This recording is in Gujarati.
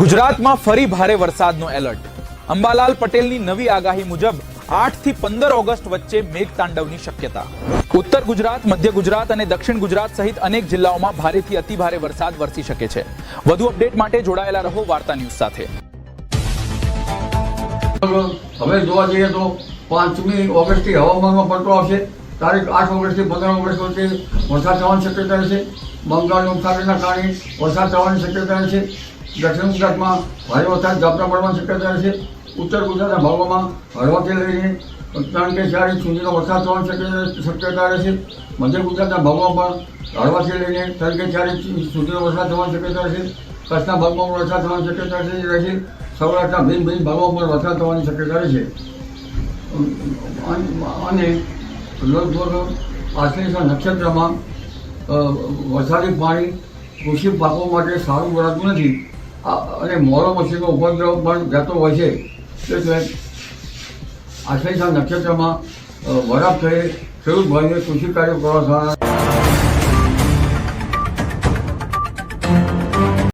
ગુજરાતમાં ફરી ભારે વરસાદનો એલર્ટ. અંબાલાલ પટેલની નવી આગાહી મુજબ 8 થી 15 ઓગસ્ટ વચ્ચે મેઘતાંડવની શક્યતા. ઉત્તર ગુજરાત, મધ્ય ગુજરાત અને દક્ષિણ ગુજરાત સહિત અનેક જિલ્લાઓમાં ભારેથી અતિભારે વરસાદ વરસી શકે છે. વધુ અપડેટ માટે જોડાયેલા રહો વાર્તા ન્યૂઝ સાથે. હવે જોવા જઈએ તો 5મી ઓગસ્ટથી હવામાનમાં પલટો આવશે. તારીખ 8 ઓગસ્ટથી 15 ઓગસ્ટ વચ્ચે વરસાદ થવાની શક્યતા રહેશે. બંગાળની ઉપસાગરના કારણે વરસાદ થવાની શક્યતા રહેશે. દક્ષિણ ગુજરાતમાં ભારે વરસાદ ઝાપટા પડવાની શક્યતા રહેશે. ઉત્તર ગુજરાતના ભાગોમાં હળવાથી લઈને 3 કે 4 ઇંચ સુધીનો વરસાદ થવાની શક્યતા રહેશે. મધ્ય ગુજરાતના ભાગોમાં પણ હળવાથી લઈને 3 કે 4 ઇંચ સુધીનો વરસાદ થવાની શક્યતા રહેશે. કચ્છના ભાગમાં પણ વરસાદ થવાની શક્યતા રહેશે. સૌરાષ્ટ્રના ભિન્ન ભાગોમાં પણ વરસાદ થવાની શક્યતા રહેશે. અને લગભગ આશ્લેષા નક્ષત્રમાં વરસાદી પાણી કૃષિ પાકો માટે સારું ગણાતું નથી અને મોરો મચ્છીનો ઉપદ્રવ પણ જતો હોય છે. એટલે આશ્લેષા નક્ષત્રમાં વરાપ થઈ ખેડૂત ભાઈને કૃષિ કાર્ય કરવા